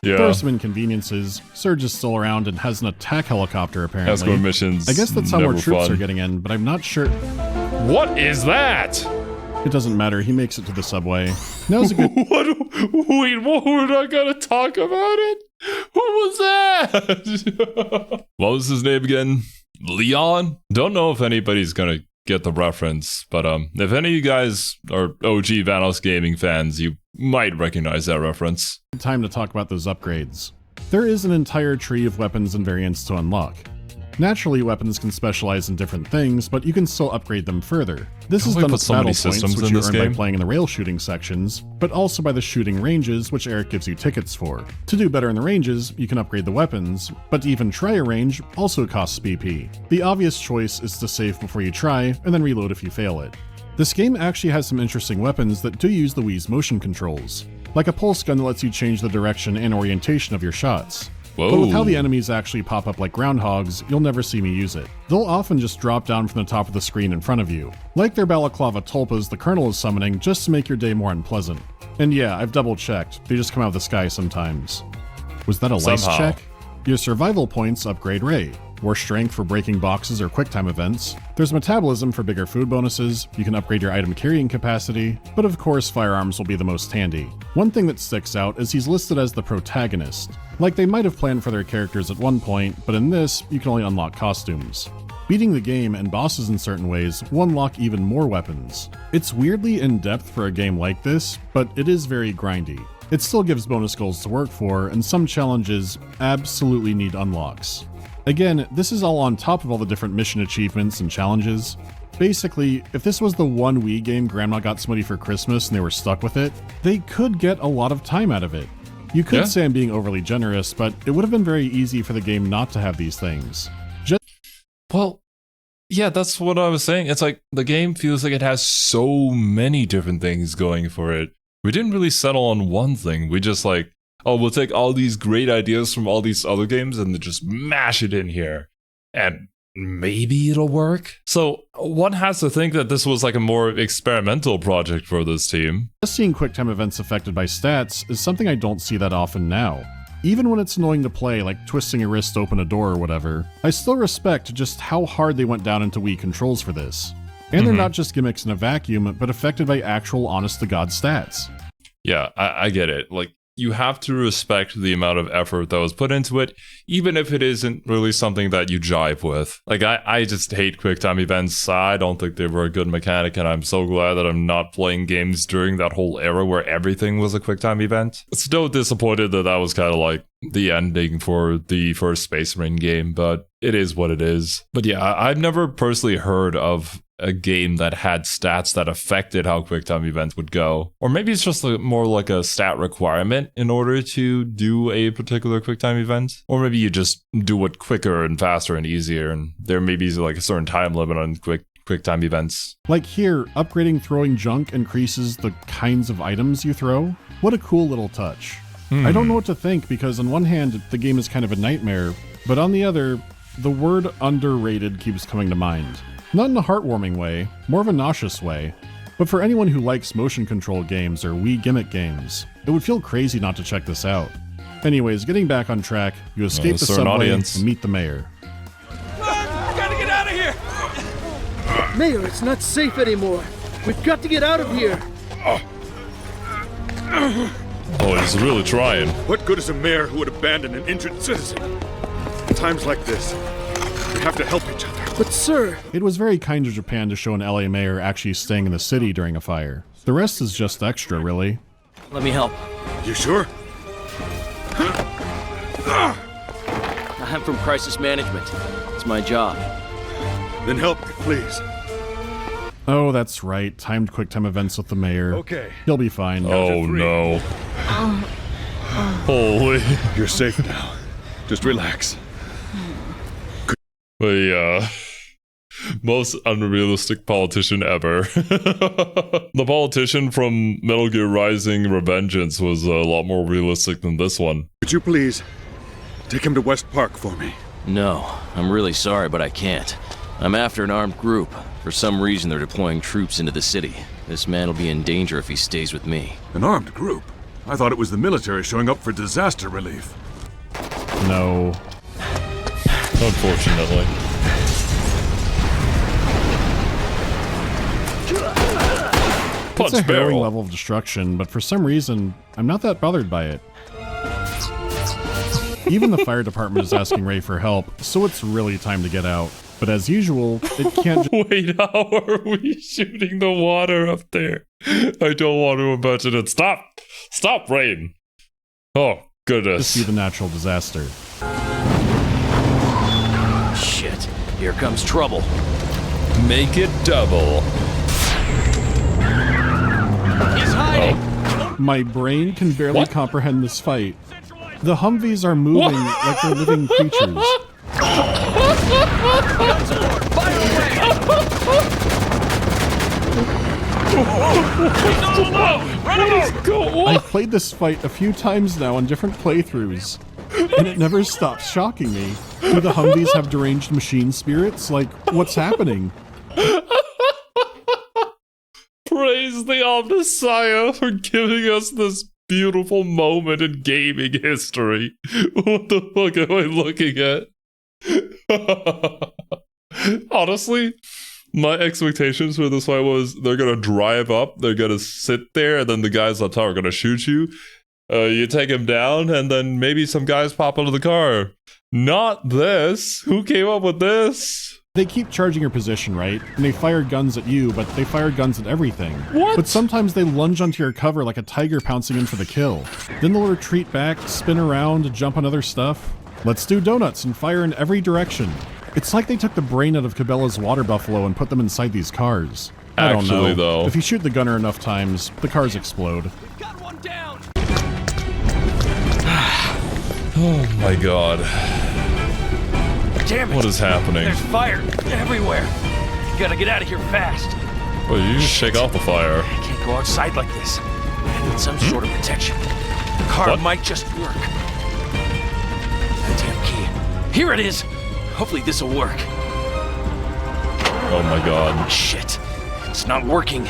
Yeah. There are some inconveniences. Surge is still around and has an attack helicopter apparently. Escort missions. I guess that's how more troops are getting in, but I'm not sure. What is that? It doesn't matter. He makes it to the subway. Now's a good. Wait, we're not gonna talk about it? Who was that? What was his name again? Leon? Don't know if anybody's gonna get the reference, but if any of you guys are OG Vanos Gaming fans, you might recognize that reference. Time to talk about those upgrades. There is an entire tree of weapons and variants to unlock. Naturally, weapons can specialize in different things, but you can still upgrade them further. This is done with battle points, which you earn by playing in the rail shooting sections, but also by the shooting ranges, which Eric gives you tickets for. To do better in the ranges, you can upgrade the weapons, but to even try a range also costs BP. The obvious choice is to save before you try, and then reload if you fail it. This game actually has some interesting weapons that do use the Wii's motion controls, like a pulse gun that lets you change the direction and orientation of your shots. Whoa. But with how the enemies actually pop up like groundhogs, you'll never see me use it. They'll often just drop down from the top of the screen in front of you, like their balaclava tulpas the Colonel is summoning just to make your day more unpleasant. And yeah, I've double checked, they just come out of the sky sometimes. Was that a lice check? Your survival points upgrade Ray. more strength for breaking boxes or quicktime events. There's metabolism for bigger food bonuses, you can upgrade your item carrying capacity, but of course firearms will be the most handy. One thing that sticks out is he's listed as the protagonist. Like they might have planned for their characters at one point, but in this, you can only unlock costumes. Beating the game and bosses in certain ways will unlock even more weapons. It's weirdly in-depth for a game like this, but it is very grindy. It still gives bonus goals to work for, and some challenges absolutely need unlocks. Again, this is all on top of all the different mission achievements and challenges. Basically, if this was the one Wii game Grandma got somebody for Christmas and they were stuck with it, they could get a lot of time out of it. You could say I'm being overly generous, but it would have been very easy for the game not to have these things. Well, yeah, that's what I was saying. It's like the game feels like it has so many different things going for it. We didn't really settle on one thing. We just like, oh, we'll take all these great ideas from all these other games and just mash it in here. And maybe it'll work. So one has to think that this was like a more experimental project for this team. Just seeing QuickTime events affected by stats is something I don't see that often now. Even when it's annoying to play, like twisting your wrist to open a door or whatever, I still respect just how hard they went down into Wii controls for this. And they're not just gimmicks in a vacuum, but affected by actual honest-to-God stats. Yeah, I get it. Like, you have to respect the amount of effort that was put into it, even if it isn't really something that you jive with. Like, I just hate QuickTime events. I don't think they were a good mechanic, and I'm so glad that I'm not playing games during that whole era where everything was a QuickTime event. Still disappointed that that was kind of like the ending for the first Space Marine game, but it is what it is. But yeah, I've never personally heard of a game that had stats that affected how QuickTime events would go. Or maybe it's just more like a stat requirement in order to do a particular QuickTime event. Or maybe you just do it quicker and faster and easier, and there may be like a certain time limit on QuickTime events. Like here, upgrading throwing junk increases the kinds of items you throw. What a cool little touch. I don't know what to think because on one hand, the game is kind of a nightmare, but on the other, the word underrated keeps coming to mind. Not in a heartwarming way, more of a nauseous way. But for anyone who likes motion control games or Wii gimmick games, it would feel crazy not to check this out. Anyways, getting back on track, you escape the subway and meet the mayor. We gotta get out of here! Mayor, it's not safe anymore. We've got to get out of here. Oh, he's really trying. What good is a mayor who would abandon an injured citizen? Times like this, we have to help each other. But sir... It was very kind of Japan to show an LA mayor actually staying in the city during a fire. The rest is just extra, really. Let me help. You sure? I'm from crisis management. It's my job. Then help me, please. Oh, that's right. Timed QuickTime events with the mayor. Okay. He'll be fine. Oh, no. Holy. You're safe now. Just relax. The most unrealistic politician ever. The politician from Metal Gear Rising Revengeance was a lot more realistic than this one. Could you please take him to West Park for me? No, I'm really sorry, but I can't. I'm after an armed group. For some reason, they're deploying troops into the city. This man will be in danger if he stays with me. An armed group? I thought it was the military showing up for disaster relief. No. Unfortunately. It's a harrowing level of destruction, but for some reason, I'm not that bothered by it. Even the fire department is asking Ray for help, so it's really time to get out. But as usual, it can't just— Wait, how are we shooting the water up there? I don't want to imagine it. Stop! Stop, Rain! Oh, goodness. Just be the natural disaster. Shit, here comes trouble. Make it double. He's hiding! Oh. My brain can barely comprehend this fight. The Humvees are moving like they're living creatures. I've played this fight a few times now on different playthroughs, and it never stops shocking me. Do the Humvees have deranged machine spirits? Like, what's happening? Praise the Omnissiah for giving us this beautiful moment in gaming history. What the fuck am I looking at? Honestly, my expectations for this fight was they're gonna drive up, they're gonna sit there, and then the guys on top are gonna shoot you. You take him down, and then maybe some guys pop out of the car. Not this. Who came up with this? They keep charging your position, right? And they fire guns at you, but they fire guns at everything. What? But sometimes they lunge onto your cover like a tiger pouncing in for the kill. Then they'll retreat back, spin around, jump on other stuff. Let's do donuts and fire in every direction. It's like they took the brain out of Cabela's water buffalo and put them inside these cars. I don't know. Actually, though, if you shoot the gunner enough times, the cars explode. Got one down. Oh my god. Damn it. What is happening? There's fire everywhere. You gotta get out of here fast. Well, you just shake off the fire. I can't go outside like this. I need some sort of protection. The car might just work. That damn key. Here it is. Hopefully this'll work. Oh my god. Shit. It's not working.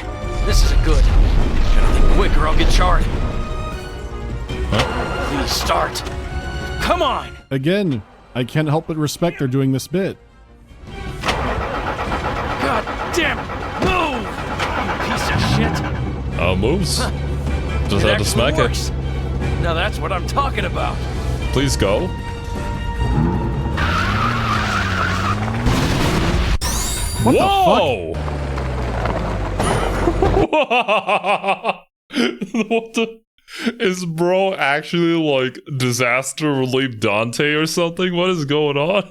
This isn't good. Gotta think quick or I'll get charred. Huh? Please start. Come on! Again, I can't help but respect they're doing this bit. God damn it! Move! You piece of shit! Moves. Just had to smack works. Now that's what I'm talking about. Please go. What Whoa! the fuck? What the? Is bro actually like disaster relief Dante or something? What is going on?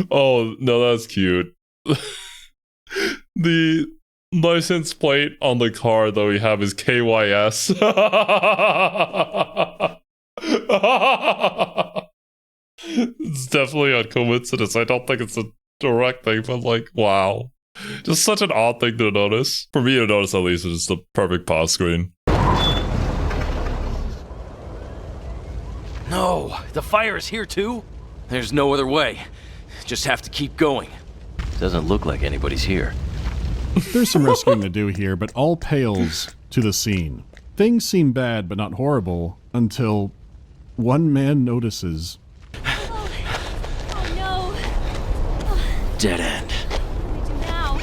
Oh, no, that's cute. The license plate on the car that we have is KYS. It's definitely a coincidence. I don't think it's a direct thing, but like, wow. Just such an odd thing to notice. For me to notice, at least, it's the perfect pause screen. No, the fire is here too? There's no other way. Just have to keep going. Doesn't look like anybody's here. There's some rescuing to do here, but all pales to the scene. Things seem bad, but not horrible, until one man notices. Oh no. Dead end. What do we do now?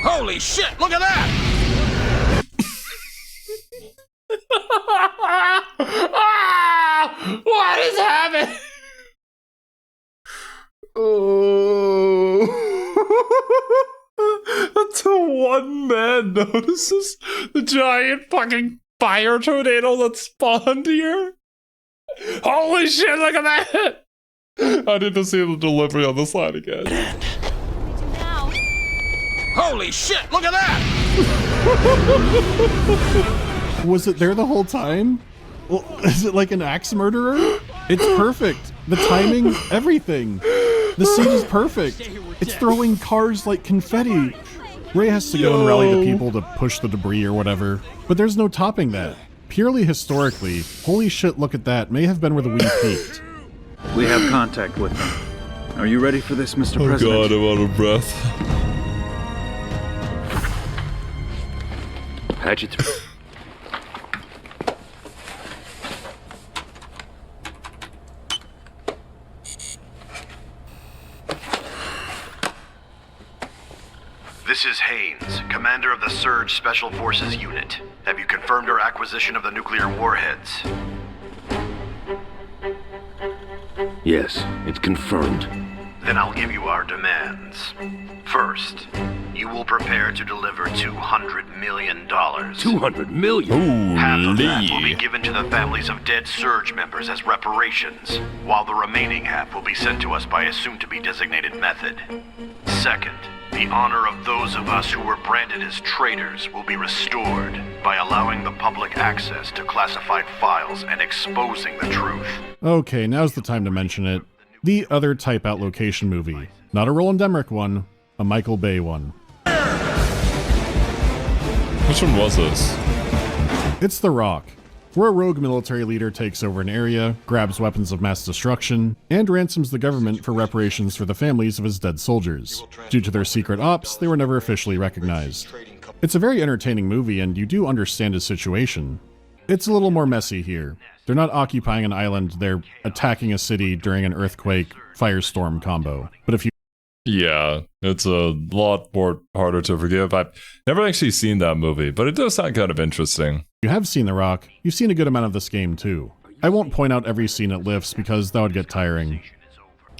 Holy shit, look at that! What is happening? Oh. Until one man notices the giant fucking fire tornado that spawned here. Holy shit, look at that! I need to see the delivery on this line again. What do we do now? Holy shit, look at that! Was it there the whole time? Well, is it like an axe murderer? It's perfect. The timing, everything. The scene is perfect. It's throwing cars like confetti. Ray has to go and rally the people to push the debris or whatever, but there's no topping that. Purely historically, holy shit, look at that, may have been where the Wii peaked. We have contact with them. Are you ready for this, Mr. Oh President? god, I'm out of breath. Patch it through. This is Haynes, commander of the Surge Special Forces Unit. Have you confirmed our acquisition of the nuclear warheads? Yes, it's confirmed. Then I'll give you our demands. First, you will prepare to deliver $200 million. $200 million? Half of that will be given to the families of dead Surge members as reparations, while the remaining half will be sent to us by a soon-to-be designated method. Second, the honor of those of us who were branded as traitors will be restored by allowing the public access to classified files and exposing the truth. Okay, now's the time to mention it. The other Type Out location movie. Not a Roland Emmerich one, a Michael Bay one. Which one was this? It's The Rock, where a rogue military leader takes over an area, grabs weapons of mass destruction, and ransoms the government for reparations for the families of his dead soldiers. Due to their secret ops, they were never officially recognized. It's a very entertaining movie, and you do understand his situation. It's a little more messy here. They're not occupying an island, they're attacking a city during an earthquake firestorm combo. But if you... Yeah, it's a lot more harder to forgive. I've never actually seen that movie, but it does sound kind of interesting. You have seen The Rock, you've seen a good amount of this game too. I won't point out every scene it lifts because that would get tiring.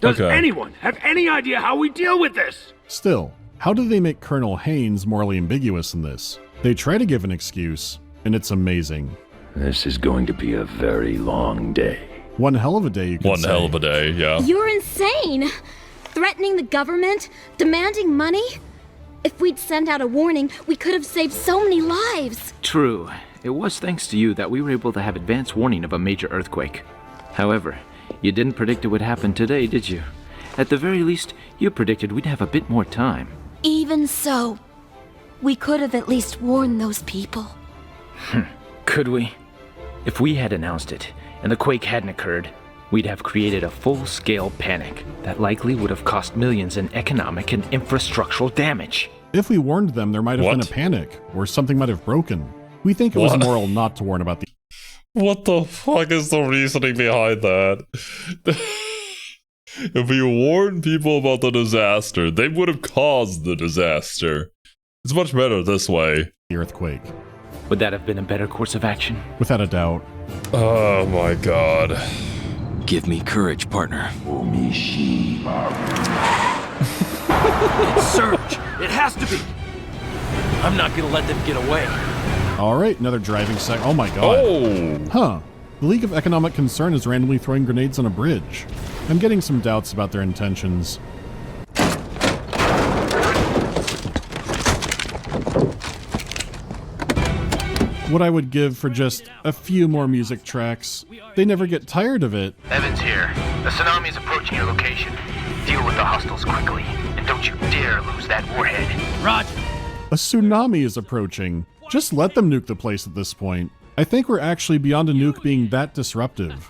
Does anyone have any idea how we deal with this? Still, how do they make Colonel Haynes morally ambiguous in this? They try to give an excuse, and it's amazing. This is going to be a very long day. One hell of a day, you could say. One hell of a day, yeah. You're insane! Threatening the government? Demanding money? If we'd sent out a warning, we could have saved so many lives. True. It was thanks to you that we were able to have advance warning of a major earthquake. However, you didn't predict it would happen today, did you? At the very least, you predicted we'd have a bit more time. Even so, we could have at least warned those people. Could we? If we had announced it, and the quake hadn't occurred, we'd have created a full-scale panic that likely would have cost millions in economic and infrastructural damage. If we warned them, there might have been a panic, or something might have broken. We think it was moral not to warn about the... What the fuck is the reasoning behind that? If we warned people about the disaster, they would have caused the disaster. It's much better this way. The earthquake. Would that have been a better course of action? Without a doubt. Oh my god. Give me courage, partner. It's Surge! It has to be! I'm not gonna let them get away. Alright, another driving sec. Oh my god. Oh! Huh. The League of Economic Concern is randomly throwing grenades on a bridge. I'm getting some doubts about their intentions. What I would give for just a few more music tracks. They never get tired of it. Evans here. The tsunami is approaching your location. Deal with the hostiles quickly, and don't you dare lose that warhead. Roger. A tsunami is approaching. Just let them nuke the place at this point. I think we're actually beyond a nuke being that disruptive.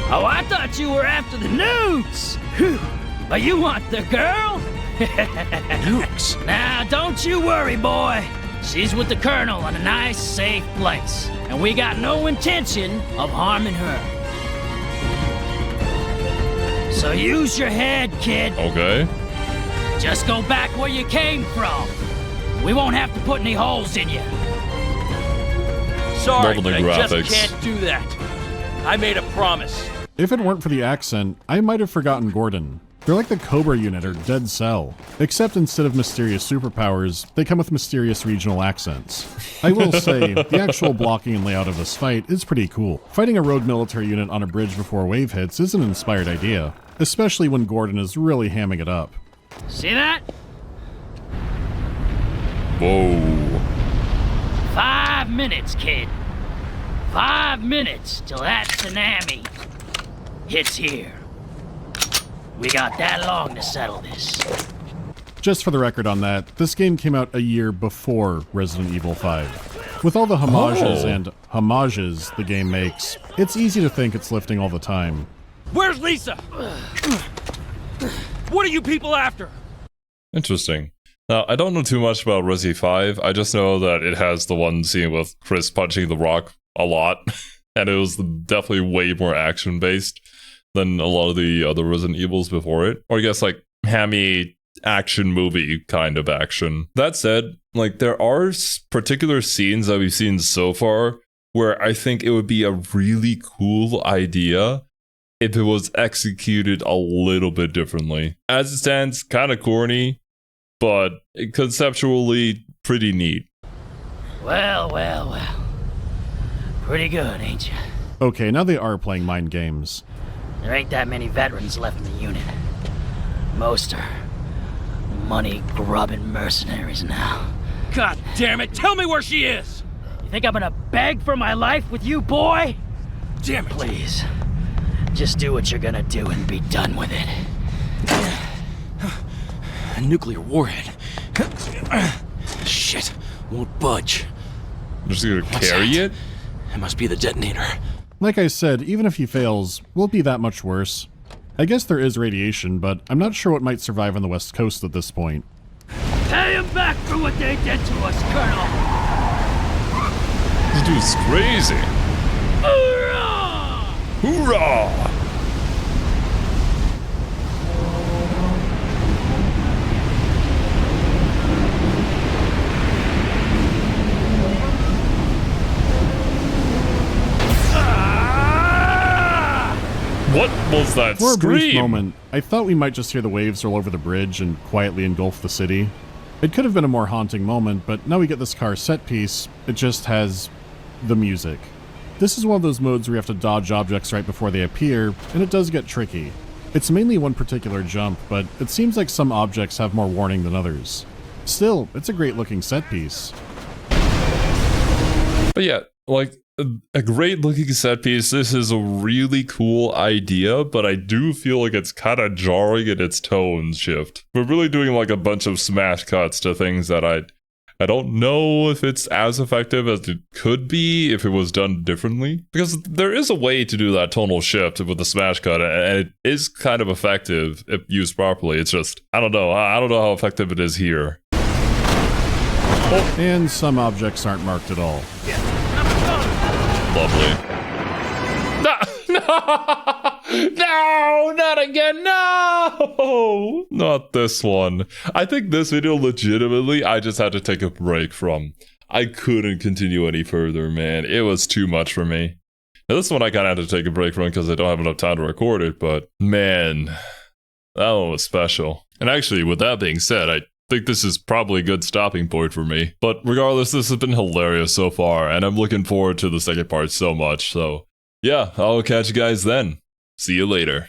Oh, I thought you were after the nukes. Whew. But you want the girl? Nukes? Now, don't you worry, boy. She's with the Colonel in a nice, safe place. And we got no intention of harming her. So use your head, kid. Okay. Just go back where you came from. We won't have to put any holes in you. Sorry, Lovely but I graphics. just can't do that. I made a promise. If it weren't for the accent, I might have forgotten Gordon. They're like the Cobra unit or Dead Cell, except instead of mysterious superpowers, they come with mysterious regional accents. I will say, the actual blocking and layout of this fight is pretty cool. Fighting a rogue military unit on a bridge before a wave hits is an inspired idea, especially when Gordon is really hamming it up. See that? Whoa. 5 minutes, kid. 5 minutes till that tsunami hits here. We got that long to settle this. Just for the record on that, this game came out a year before Resident Evil 5. With all the homages and homages the game makes, it's easy to think it's lifting all the time. Where's Lisa? What are you people after? Interesting. Now, I don't know too much about Resi 5. I just know that it has the one scene with Chris punching the rock a lot. And it was definitely way more action-based than a lot of the other Resident Evils before it. Or I guess like hammy action movie kind of action. That said, like there are particular scenes that we've seen so far where I think it would be a really cool idea if it was executed a little bit differently. As it stands, kind of corny, but conceptually pretty neat. Well, well, well. Pretty good, ain't you? Okay, now they are playing mind games. There ain't that many veterans left in the unit. Most are money-grubbing mercenaries now. God damn it, tell me where she is! You think I'm gonna beg for my life with you, boy? Damn it. Please, just do what you're gonna do and be done with it. A nuclear warhead. Shit, won't budge. Just gonna carry it? It must be the detonator. Like I said, even if he fails, will it be that much worse? I guess there is radiation, but I'm not sure what might survive on the West Coast at this point. Pay them back for what they did to us, Colonel! This dude's crazy. Hoorah! Hoorah! What was that For a brief scream? moment, I thought we might just hear the waves roll over the bridge and quietly engulf the city. It could have been a more haunting moment, but now we get this car set piece, it just has the music. This is one of those modes where you have to dodge objects right before they appear, and it does get tricky. It's mainly one particular jump, but it seems like some objects have more warning than others. Still, it's a great looking set piece. But yeah, like, a great looking set piece. This is a really cool idea, but I do feel like it's kind of jarring in its tone shift. We're really doing like a bunch of smash cuts to things that I don't know if it's as effective as it could be if it was done differently. Because there is a way to do that tonal shift with the smash cut, and it is kind of effective if used properly. It's just, I don't know how effective it is here. Oh. And some objects aren't marked at all. Lovely. No, not again, no! Not this one. I think this video legitimately, I just had to take a break from. I couldn't continue any further, man. It was too much for me. Now, this one I kind of had to take a break from because I don't have enough time to record it, but man, that one was special. And actually, with that being said, I think this is probably a good stopping point for me. But regardless, this has been hilarious so far, and I'm looking forward to the second part so much. So yeah, I'll catch you guys then. See you later.